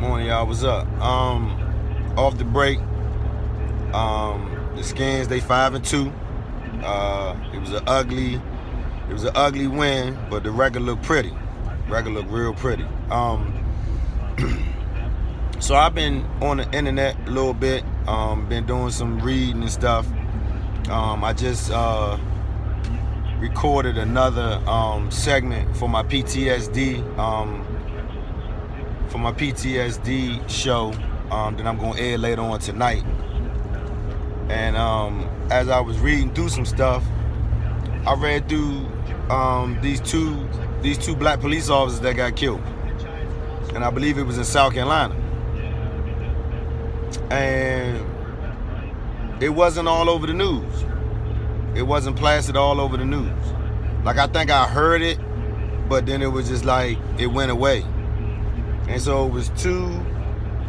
Morning, y'all. What's up? Off the break. The Skins, they 5-2. It was an ugly win, but the record looked pretty. Record looked real pretty. So I've been on the internet a little bit. Been doing some reading and stuff. I just recorded another segment for my PTSD. For my PTSD show that I'm gonna air later on tonight. And as I was reading through some stuff, I read through these two black police officers that got killed, and I believe it was in South Carolina. And it wasn't all over the news. It wasn't plastered all over the news. Like, I think I heard it, but then it was just like it went away. And so it was two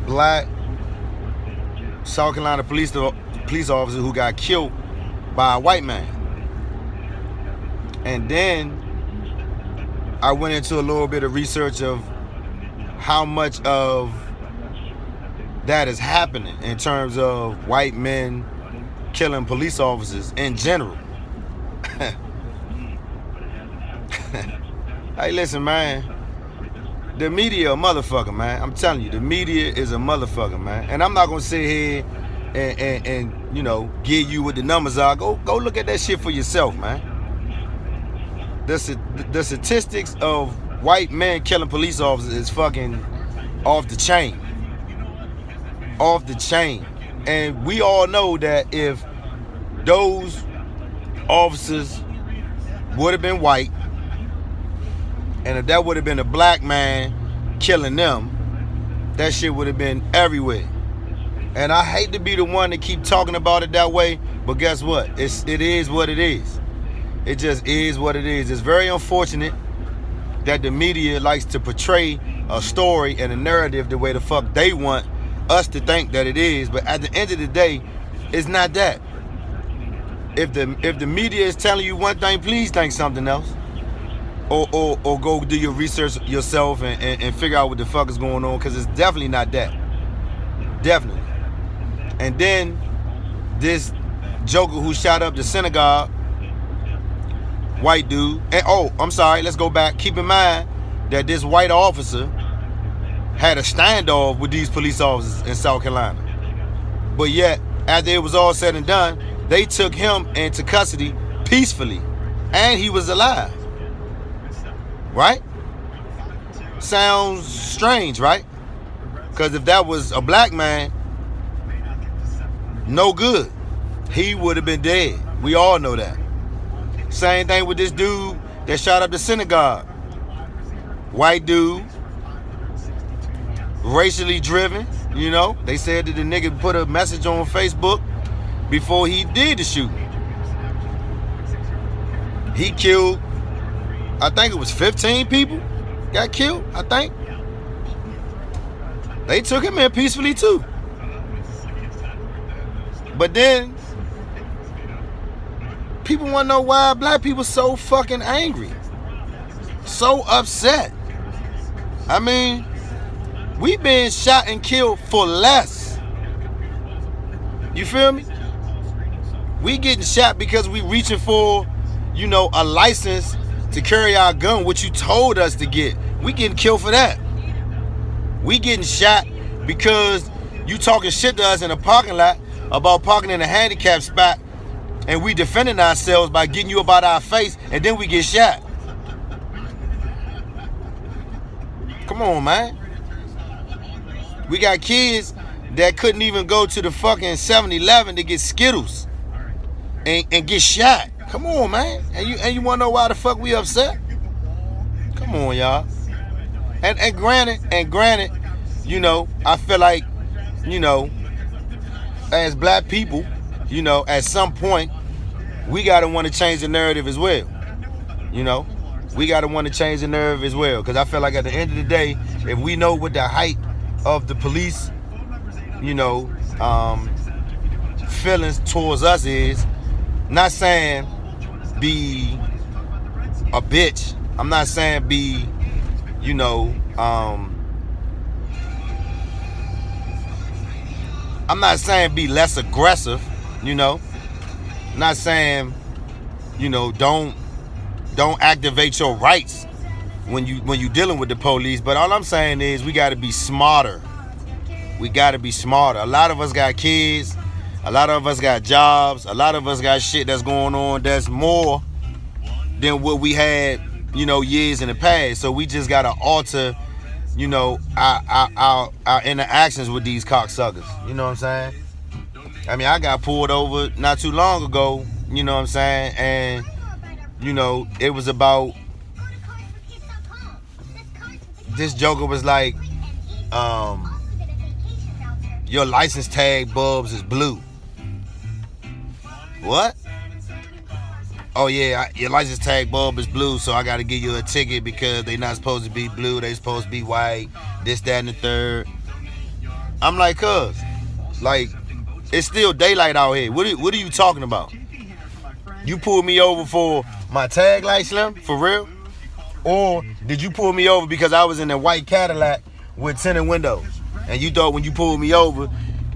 black South Carolina police officers who got killed by a white man. And then I went into a little bit of research of how much of that is happening in terms of white men killing police officers in general. Hey, listen, man. The media a motherfucker, man. I'm telling you, the media is a motherfucker, man. And I'm not gonna sit here and you know, give you what the numbers are. Go look at that shit for yourself, man. The statistics of white men killing police officers is fucking off the chain. Off the chain. And we all know that if those officers would have been white, and if that would have been a black man killing them, that shit would have been everywhere. And I hate to be the one to keep talking about it that way, but guess what? It is what it is. It just is what it is. It's very unfortunate that the media likes to portray a story and a narrative the way the fuck they want us to think that it is. But at the end of the day, it's not that. If the media is telling you one thing, please think something else. Or go do your research yourself and figure out what the fuck is going on, because it's definitely not that. Definitely. And then this joker who shot up the synagogue, white dude, and I'm sorry, let's go back. Keep in mind that this white officer had a standoff with these police officers in South Carolina. But yet, after it was all said and done, they took him into custody peacefully, and he was alive. Right? Sounds strange, right? Because if that was a black man, no good. He would have been dead. We all know that. Same thing with this dude that shot up the synagogue. White dude, racially driven, you know. They said that the nigga put a message on Facebook before he did the shooting. He killed, I think it was 15 people got killed, I think. They took him in peacefully too. But then, people want to know why black people so fucking angry. So upset. I mean, we been shot and killed for less. You feel me? We getting shot because we reaching for, you know, a license to carry our gun, which you told us to get. We getting killed for that. We getting shot because you talking shit to us in a parking lot about parking in a handicap spot, and we defending ourselves by getting you about our face, and then we get shot. Come on, man. We got kids that couldn't even go to the fucking 7-Eleven to get Skittles and get shot. Come on, man. And you wanna know why the fuck we upset? Come on, y'all. And granted, you know, I feel like, you know, as black people, you know, at some point, we gotta want to change the narrative as well. You know, we gotta want to change the narrative as well. Because I feel like at the end of the day, if we know what the height of the police, you know, feelings towards us is, not saying be a bitch. I'm not saying be, you know, I'm not saying be less aggressive, you know. Not saying, you know, don't activate your rights when you dealing with the police. But all I'm saying is we got to be smarter. We got to be smarter. A lot of us got kids. A lot of us got jobs. A lot of us got shit that's going on that's more than what we had, you know, years in the past. So we just got to alter, you know, our interactions with these cocksuckers. You know what I'm saying? I mean, I got pulled over not too long ago, you know what I'm saying? And, you know, it was about, this joker was like, your license tag bulbs is blue. What? Oh yeah, your license tag bulb is blue, so I gotta give you a ticket because they not supposed to be blue, they supposed to be white, this, that, and the third. I'm like, cuz, like, it's still daylight out here. What are you talking about? You pulled me over for my tag light, Slim? For real? Or did you pull me over because I was in a white Cadillac with tinted windows? And you thought when you pulled me over,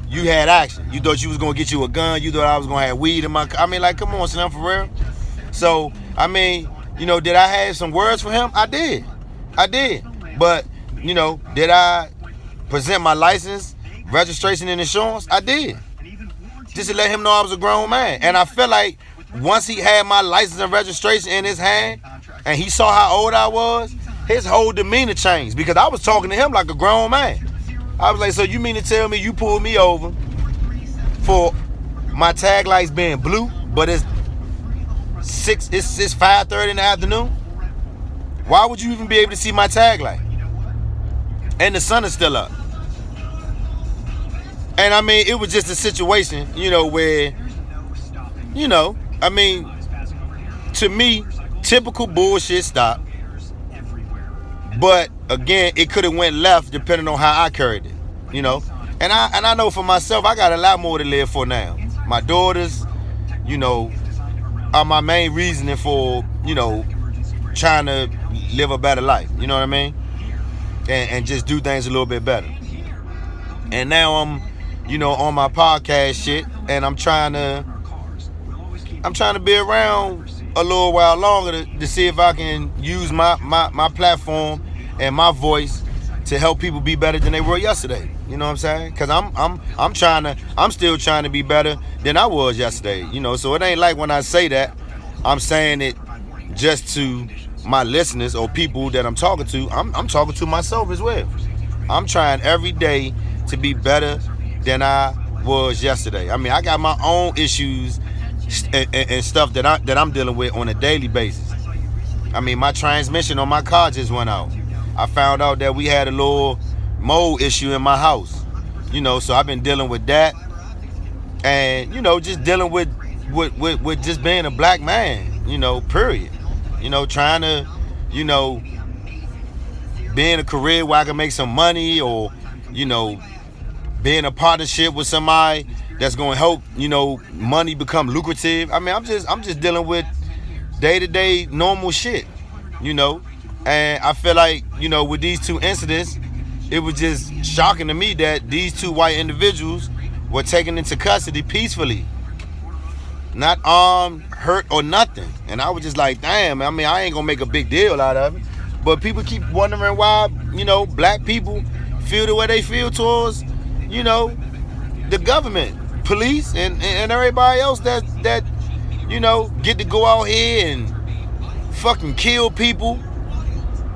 you had action. You thought you was gonna get you a gun. You thought I was gonna have weed in my car. I mean, like, come on, Slim, for real? So, I mean, you know, did I have some words for him? I did. But, you know, did I present my license, registration, and insurance? I did. Just to let him know I was a grown man. And I feel like once he had my license and registration in his hand, and he saw how old I was, his whole demeanor changed because I was talking to him like a grown man. I was like, so you mean to tell me you pulled me over for my tag lights being blue, but it's 5:30 in the afternoon? Why would you even be able to see my tag light? And the sun is still up. And I mean, it was just a situation, you know, where, you know, I mean, to me, typical bullshit stop. But again, it could have went left depending on how I carried it, you know. And I know for myself, I got a lot more to live for now. My daughters, you know, are my main reasoning for, you know, trying to live a better life. You know what I mean? And just do things a little bit better. And now I'm, you know, on my podcast shit, and I'm trying to be around a little while longer to see if I can use my platform and my voice to help people be better than they were yesterday. You know what I'm saying? Because I'm still trying to be better than I was yesterday. You know, so it ain't like when I say that, I'm saying it just to my listeners or people that I'm talking to. I'm talking to myself as well. I'm trying every day to be better than I was yesterday. I mean, I got my own issues and stuff that I'm dealing with on a daily basis. I mean, my transmission on my car just went out. I found out that we had a little mold issue in my house. You know, so I've been dealing with that. And, you know, just dealing with just being a black man, you know, period. You know, trying to, you know, be in a career where I can make some money, or, you know, be in a partnership with somebody that's going to help, you know, money become lucrative. I mean, I'm just dealing with day-to-day normal shit, you know. And I feel like, you know, with these two incidents, it was just shocking to me that these two white individuals were taken into custody peacefully, not armed, hurt, or nothing. And I was just like, damn, I mean, I ain't gonna make a big deal out of it. But people keep wondering why, you know, black people feel the way they feel towards, you know, the government, police, and everybody else that, you know, get to go out here and fucking kill people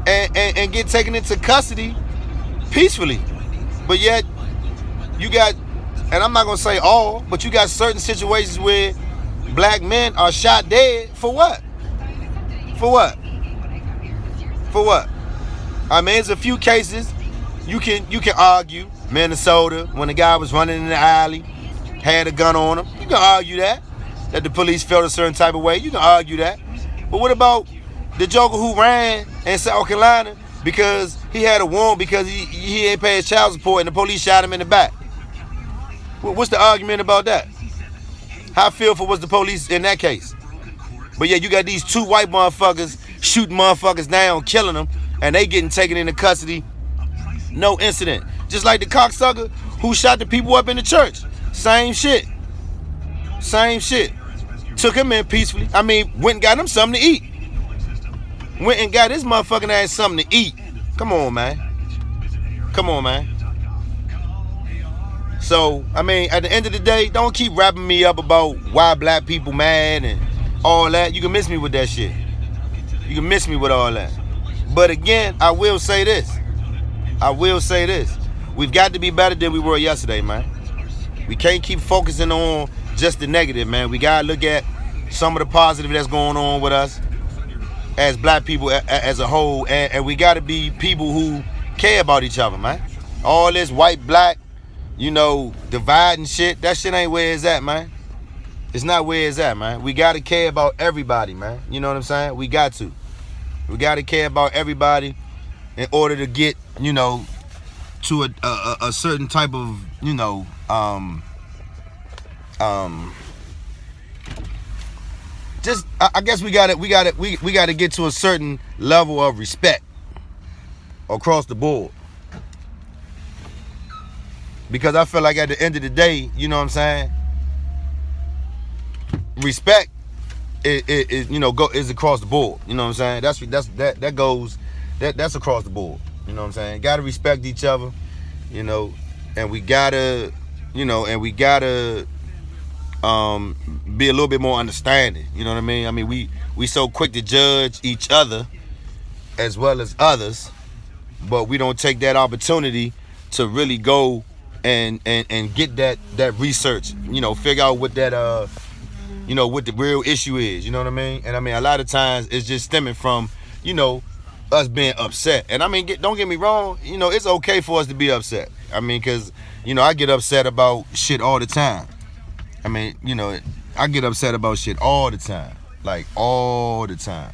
and get taken into custody peacefully. But yet, you got, and I'm not gonna say all, but you got certain situations where black men are shot dead for what? For what? For what? I mean, there's a few cases you can argue. Minnesota, when the guy was running in the alley, had a gun on him. You can argue that the police felt a certain type of way. You can argue that. But what about the joker who ran in South Carolina because he had a warrant because he ain't paid his child support and the police shot him in the back? What's the argument about that? How fearful was the police in that case? But yeah, you got these two white motherfuckers shooting motherfuckers down, killing them, and they getting taken into custody, no incident. Just like the cocksucker who shot the people up in the church. Same shit. Same shit. Took him in peacefully. I mean, went and got him something to eat. Went and got his motherfucking ass something to eat. Come on, man. Come on, man. So, I mean, at the end of the day, don't keep wrapping me up about why black people mad and all that. You can miss me with that shit. You can miss me with all that. But again, I will say this. I will say this. We've got to be better than we were yesterday, man. We can't keep focusing on just the negative, man. We got to look at some of the positive that's going on with us as black people as a whole. And we got to be people who care about each other, man. All this white, black, you know, dividing shit, that shit ain't where it's at, man. It's not where it's at, man. We got to care about everybody, man. You know what I'm saying? We got to. We got to care about everybody in order to get, you know, to a certain type of, you know, just I guess we gotta get to a certain level of respect across the board. Because I feel like at the end of the day, you know what I'm saying, respect is you know is across the board. You know what I'm saying? That's across the board. You know what I'm saying? Gotta respect each other, you know, and we gotta, you know, be a little bit more understanding. You know what I mean? I mean, we so quick to judge each other as well as others, but we don't take that opportunity to really go and get that research, you know, figure out what that you know, what the real issue is. You know what I mean? And I mean, a lot of times it's just stemming from, you know, us being upset. And I mean, don't get me wrong, you know, it's okay for us to be upset. I mean, because, you know, I get upset about shit all the time. I mean, you know, I get upset about shit all the time. Like, all the time.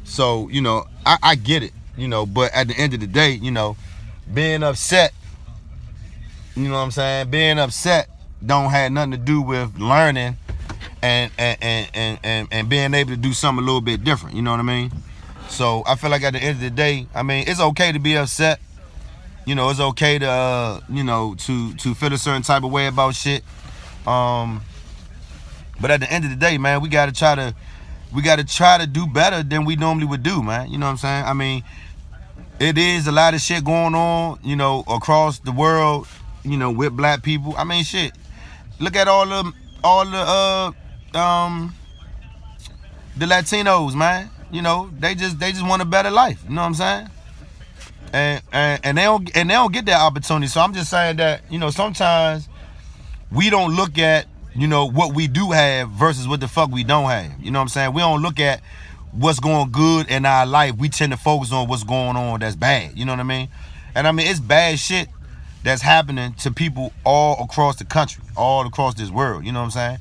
So, you know, I get it, you know, but at the end of the day, you know, being upset, you know what I'm saying? Being upset don't have nothing to do with learning and being able to do something a little bit different, you know what I mean? So I feel like at the end of the day, I mean, it's okay to be upset. You know, it's okay to, you know, to feel a certain type of way about shit. But at the end of the day, man, we gotta try to do better than we normally would do, man. You know what I'm saying? I mean, it is a lot of shit going on, you know, across the world, you know, with black people. I mean, shit. Look at all the Latinos, man. You know, they just want a better life. You know what I'm saying? And they don't get that opportunity. So I'm just saying that, you know, sometimes we don't look at, you know, what we do have versus what the fuck we don't have. You know what I'm saying? We don't look at what's going good in our life. We tend to focus on what's going on that's bad. You know what I mean? And I mean, it's bad shit that's happening to people all across the country, all across this world. You know what I'm saying?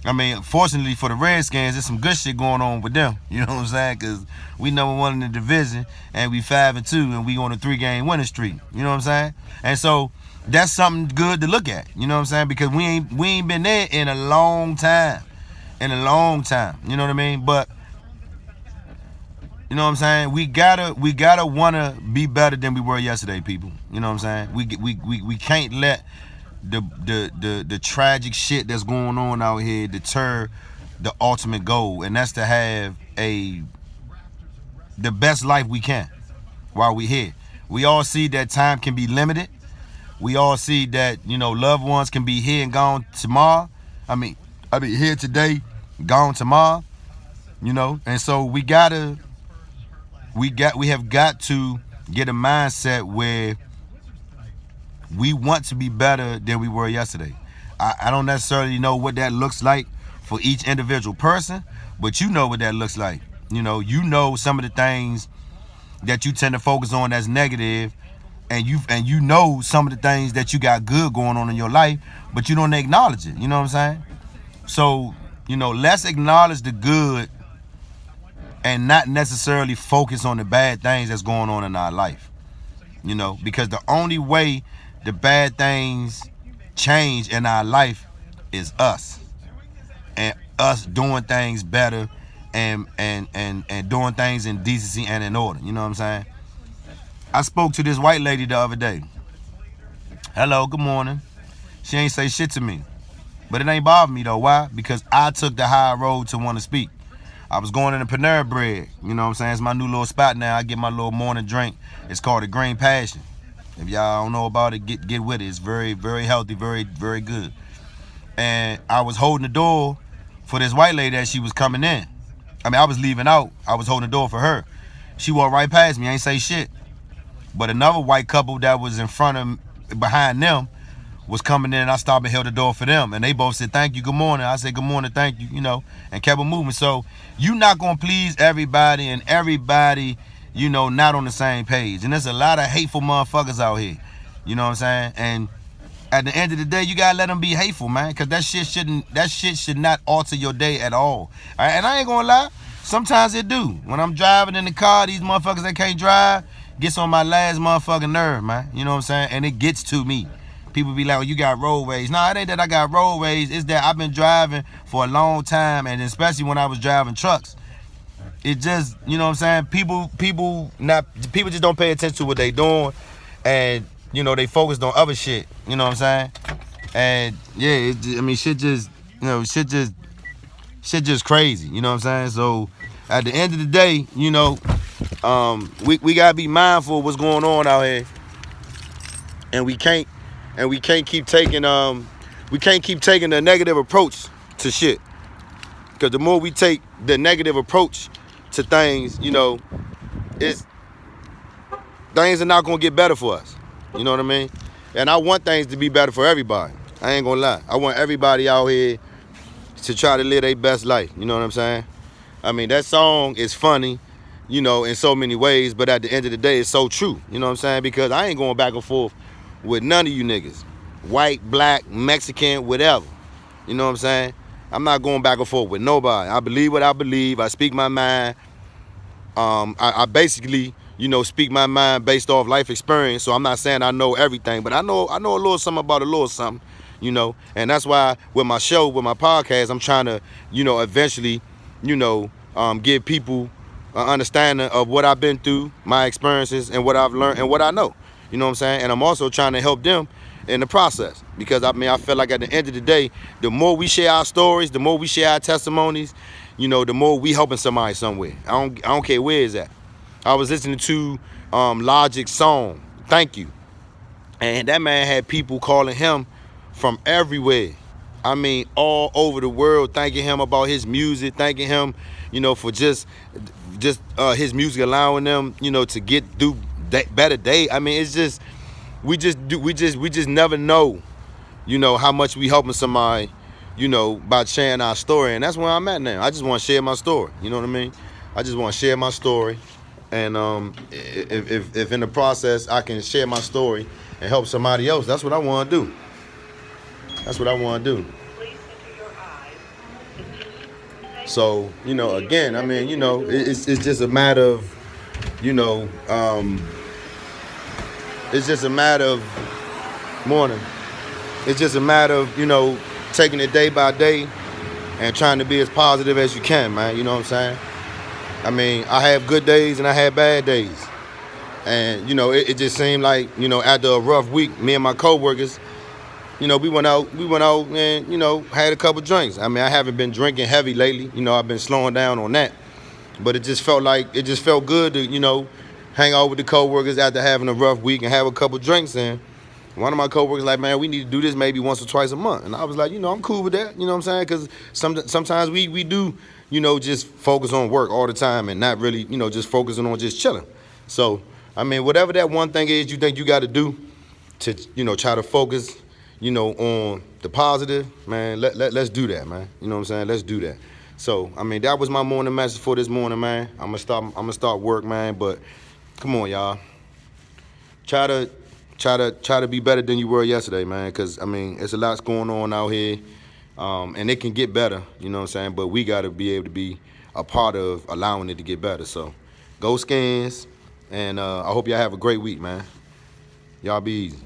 I mean, fortunately for the Redskins, there's some good shit going on with them. You know what I'm saying? Because we number one in the division, and we 5-2, and we on a 3-game winning streak. You know what I'm saying? And so that's something good to look at. You know what I'm saying? Because we ain't been there in a long time. In a long time. You know what I mean? But you know what I'm saying? We gotta wanna be better than we were yesterday, people. You know what I'm saying? We can't let the tragic shit that's going on out here deter the ultimate goal, and that's to have the best life we can while we here. We all see that time can be limited. We all see that, you know, loved ones can be here and gone tomorrow. I mean here today, gone tomorrow. You know, and so we have got to get a mindset where we want to be better than we were yesterday. I don't necessarily know what that looks like for each individual person, but you know what that looks like. You know some of the things that you tend to focus on that's negative, and you know some of the things that you got good going on in your life, but you don't acknowledge it. You know what I'm saying? So, you know, let's acknowledge the good and not necessarily focus on the bad things that's going on in our life. You know, because the only way the bad things change in our life is us. And us doing things better and doing things in decency and in order. You know what I'm saying? I spoke to this white lady the other day. Hello, good morning. She ain't say shit to me. But it ain't bother me though. Why? Because I took the high road to want to speak. I was going in the Panera Bread. You know what I'm saying? It's my new little spot now. I get my little morning drink. It's called the Green Passion. If y'all don't know about it, get with it. It's very, very healthy, very, very good. And I was holding the door for this white lady as she was coming in. I mean, I was leaving out. I was holding the door for her. She walked right past me. I ain't say shit. But another white couple that was in front of, behind them, was coming in, and I stopped and held the door for them. And they both said, thank you, good morning. I said, good morning, thank you, you know, and kept it moving. So you not going to please everybody, and everybody, you know, not on the same page. And there's a lot of hateful motherfuckers out here. You know what I'm saying? And at the end of the day, you got to let them be hateful, man, because that shit should not alter your day at all. And I ain't going to lie, sometimes it do. When I'm driving in the car, these motherfuckers that can't drive gets on my last motherfucking nerve, man. You know what I'm saying? And it gets to me. People be like, oh, you got roadways. No, it ain't that I got roadways. It's that I've been driving for a long time, and especially when I was driving trucks. It just, you know what I'm saying? People just don't pay attention to what they doing, and, you know, they focused on other shit. You know what I'm saying? And, yeah, shit just crazy. You know what I'm saying? So, at the end of the day, you know, we got to be mindful of what's going on out here, and we can't keep taking the negative approach to shit. Because the more we take the negative approach to things, you know, things are not gonna get better for us. You know what I mean? And I want things to be better for everybody. I ain't gonna lie. I want everybody out here to try to live their best life. You know what I'm saying? I mean, that song is funny, you know, in so many ways, but at the end of the day, it's so true. You know what I'm saying? Because I ain't going back and forth with none of you niggas. White, black, Mexican, whatever. You know what I'm saying? I'm not going back and forth with nobody. I believe what I believe. I speak my mind. I basically, you know, speak my mind based off life experience. So I'm not saying I know everything, but I know a little something about a little something, you know. And that's why with my show, with my podcast, I'm trying to, you know, eventually, you know, give people an understanding of what I've been through, my experiences, and what I've learned and what I know. You know what I'm saying? And I'm also trying to help them in the process. Because, I mean, I feel like at the end of the day, the more we share our stories, the more we share our testimonies, you know, the more we helping somebody somewhere. I don't care where it's at. I was listening to Logic's song, Thank You. And that man had people calling him from everywhere. I mean, all over the world, thanking him about his music, thanking him, you know, for just his music allowing them, you know, to get through better day. I mean, it's just we just never know, you know, how much we helping somebody, you know, by sharing our story. And that's where I'm at now. I just want to share my story. You know what I mean? I just want to share my story. And if in the process I can share my story and help somebody else, that's what I want to do. That's what I want to do. So, you know, again, I mean, you know, it's just a matter of, you know, it's just a matter of morning. It's just a matter of, you know, taking it day by day and trying to be as positive as you can, man. You know what I'm saying? I mean, I have good days and I have bad days. And, you know, it just seemed like, you know, after a rough week, me and my coworkers, you know, we went out and, you know, had a couple drinks. I mean, I haven't been drinking heavy lately. You know, I've been slowing down on that. But it just felt good to, you know, hang out with the coworkers after having a rough week and have a couple drinks. And one of my coworkers like, man, we need to do this maybe once or twice a month. And I was like, you know, I'm cool with that. You know what I'm saying? Because sometimes we do, you know, just focus on work all the time and not really, you know, just focusing on just chilling. So, I mean, whatever that one thing is you think you got to do to, you know, try to focus, you know, on the positive, man, let's do that, man. You know what I'm saying? Let's do that. So, I mean, that was my morning message for this morning, man. I'm gonna start work, man, but come on, y'all. Try to be better than you were yesterday, man, because, I mean, it's a lot going on out here, and it can get better, you know what I'm saying? But we got to be able to be a part of allowing it to get better. So, go Skins, and I hope y'all have a great week, man. Y'all be easy.